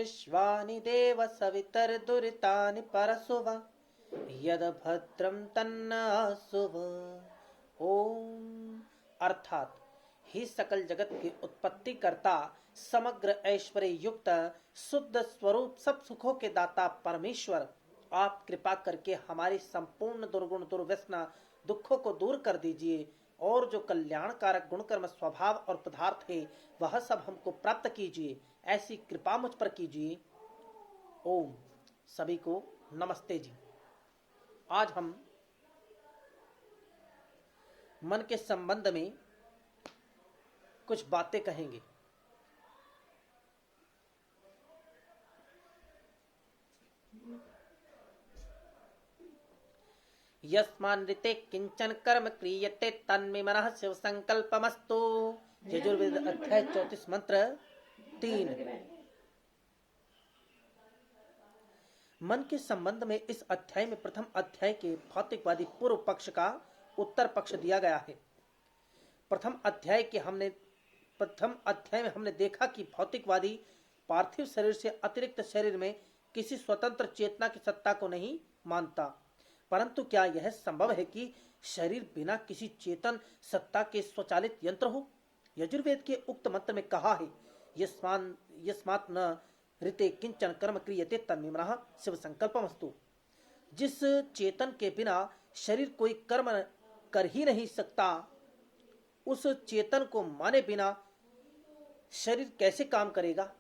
विश्वानि देव सवितर्दुरितानि परशुव यद भद्रम तन्न शुभ। ओम अर्थात ही सकल जगत की उत्पत्ति करता, समग्र ऐश्वर्य युक्त, शुद्ध स्वरूप, सब सुखों के दाता परमेश्वर, आप कृपा करके हमारी संपूर्ण दुर्गुण दुर्व्यसना दुखों को दूर कर दीजिए और जो कल्याणकारक गुणकर्म स्वभाव और पदार्थ है वह सब हमको प्राप्त कीजिए। ऐसी कृपा मुझ पर कीजिए। ओम। सभी को नमस्ते जी। आज हम मन के संबंध में कुछ बातें कहेंगे। यस्मान्नृते किंचन कर्म क्रियते तन्मे मनः शिव संकल्पमस्तु। यजुर्वेद अध्याय 34 मंत्र 3। मन के संबंध में इस अध्याय में प्रथम अध्याय के भौतिकवादी पूर्व पक्ष का उत्तर पक्ष दिया गया है। प्रथम अध्याय में हमने देखा कि भौतिकवादी पार्थिव शरीर से अतिरिक्त शरीर में किसी स्वतंत्र चेतना की सत्ता को नहीं मानता। परंतु क्या यह संभव है कि शरीर बिना किसी चेतन सत्ता के स्वचालित यंत्र हो? यजुर्वेद के उक्त मंत्र में कहा है, यस्मात् न ऋते किंचन कर्म क्रियते तन्मे मनः शिव संकल्पमस्तु। जिस चेतन के बिना शरीर कोई कर्म कर ही नहीं सकता, उस चेतन को माने बिना शरीर कैसे काम करेगा?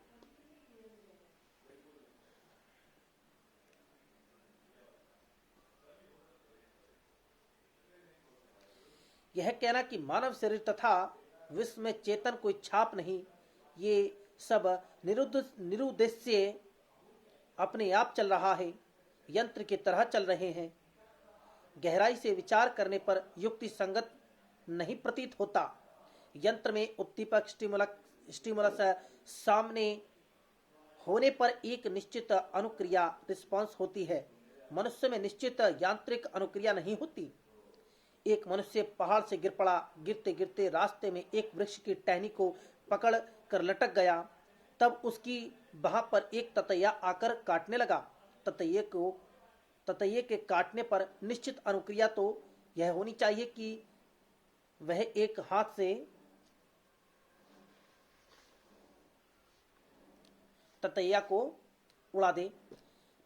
यह कहना कि मानव शरीर तथा विश्व में चेतन कोई छाप नहीं, ये सब निरुद्देश्य अपने आप चल रहा है, यंत्र की तरह चल रहे हैं। गहराई से विचार करने पर युक्ति संगत नहीं प्रतीत होता। यंत्र में उद्दीपक स्टिमुलस सामने होने पर एक निश्चित अनुक्रिया रिस्पॉन्स होती है। मनुष्य में निश्चित यांत्रिक अनुक्रिया नहीं होती। एक मनुष्य पहाड़ से गिर पड़ा, गिरते गिरते रास्ते में एक वृक्ष की टहनी को पकड़ कर लटक गया। तब उसकी बाह पर एक ततैया आकर काटने लगा। ततैये के काटने पर निश्चित अनुक्रिया तो यह होनी चाहिए कि वह एक हाथ से ततैया को उड़ा दे,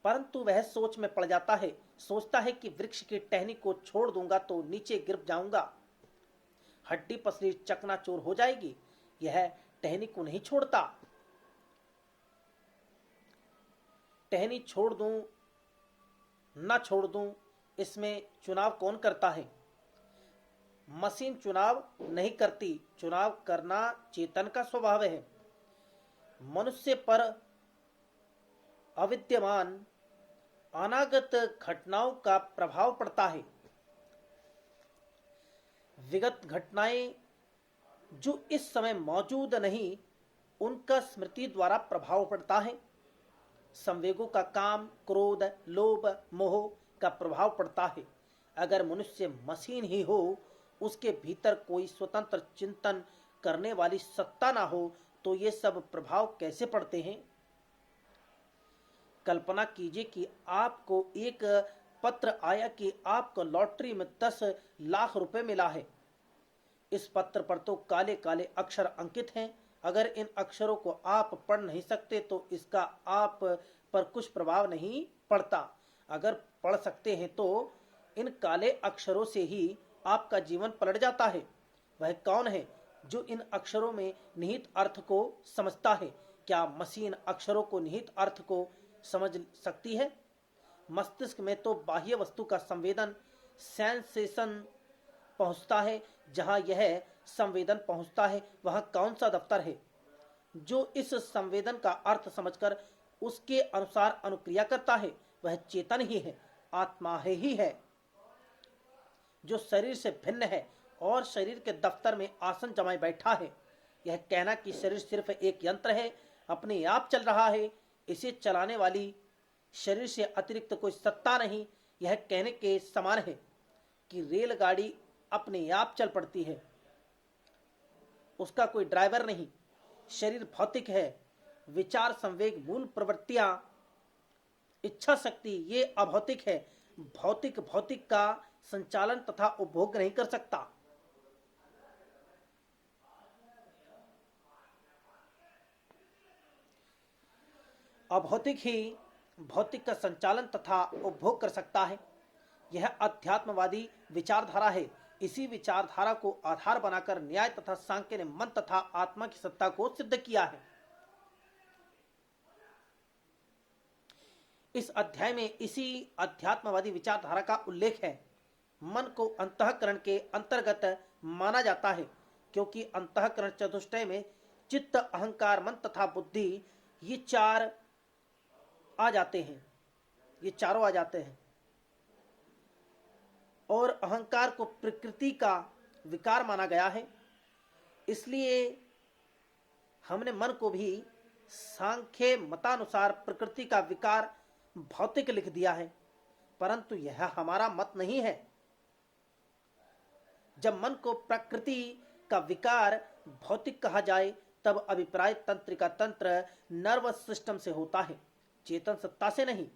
परंतु वह सोच में पड़ जाता है। सोचता है कि वृक्ष की टहनी को छोड़ दूंगा तो नीचे गिर जाऊंगा, हड्डी पसली चकनाचूर हो जाएगी। यह टहनी को नहीं छोड़ता। टहनी छोड़ दूं न छोड़ दूं, इसमें चुनाव कौन करता है? मशीन चुनाव नहीं करती। चुनाव करना चेतन का स्वभाव है। मनुष्य पर अविद्यमान अनागत घटनाओं का प्रभाव पड़ता है। विगत घटनाएं जो इस समय मौजूद नहीं, उनका स्मृति द्वारा प्रभाव पड़ता है। संवेगों का काम, क्रोध, लोभ, मोह का प्रभाव पड़ता है। अगर मनुष्य मशीन ही हो, उसके भीतर कोई स्वतंत्र चिंतन करने वाली सत्ता ना हो, तो ये सब प्रभाव कैसे पड़ते हैं? कल्पना कीजिए कि आपको एक पत्र आया कि आपको लॉटरी में 10 लाख रुपए मिला है। इस पत्र पर तो काले काले अक्षर अंकित हैं। अगर इन अक्षरों को आप पढ़ नहीं सकते तो इसका आप पर कुछ प्रभाव नहीं पड़ता। अगर पढ़ सकते हैं तो इन काले अक्षरों से ही आपका जीवन पलट जाता है। वह कौन है जो इन अक्षरों में निहित अर्थ को समझता है? क्या मशीन अक्षरों को निहित अर्थ को समझ सकती है? मस्तिष्क में तो बाह्य वस्तु का संवेदन सेंसेशन पहुंचता है। जहां यह संवेदन पहुंचता है वहां कौन सा दफ्तर है जो इस संवेदन का अर्थ समझकर उसके अनुसार अनुक्रिया करता है? वह चेतन ही है, आत्मा ही है, जो शरीर से भिन्न है और शरीर के दफ्तर में आसन जमाए बैठा है। यह कहना कि शरीर सिर्फ एक यंत्र है, अपने आप चल रहा है, इसे चलाने वाली शरीर से अतिरिक्त कोई सत्ता नहीं, यह कहने के समान है कि रेलगाड़ी अपने आप चल पड़ती है, उसका कोई ड्राइवर नहीं। शरीर भौतिक है, विचार, संवेग, मूल प्रवृत्तियां, इच्छा शक्ति, ये अभौतिक है। भौतिक भौतिक का संचालन तथा उपभोग नहीं कर सकता। अभौतिक ही भौतिक का संचालन तथा उपभोग कर सकता है। यह अध्यात्मवादी विचारधारा है। इसी विचारधारा को आधार बनाकर न्याय तथा सांख्य ने मन तथा आत्मा की सत्ता को सिद्ध किया है। इस अध्याय में इसी अध्यात्मवादी विचारधारा का उल्लेख है। मन को अंतःकरण के अंतर्गत माना जाता है, क्योंकि अंतःकरण चतुष्टय में चित्त, अहंकार, मन तथा बुद्धि ये चार आ जाते हैं, ये चारों आ जाते हैं। और अहंकार को प्रकृति का विकार माना गया है। इसलिए हमने मन को भी सांख्य मतानुसार प्रकृति का विकार भौतिक लिख दिया है, परंतु यह हमारा मत नहीं है। जब मन को प्रकृति का विकार भौतिक कहा जाए, तब अभिप्राय तंत्रिका तंत्र नर्वस सिस्टम से होता है, चेतन सत्ता से नहीं।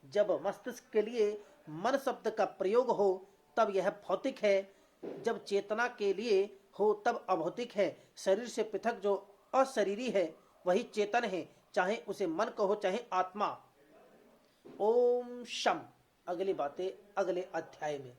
जब मस्तिष्क के लिए मन शब्द का प्रयोग हो तब यह भौतिक है, जब चेतना के लिए हो तब अभौतिक है। शरीर से पृथक जो अशरीरी है वही चेतन है, चाहे उसे मन कहो चाहे आत्मा। ओम शम। अगली बातें अगले अध्याय में।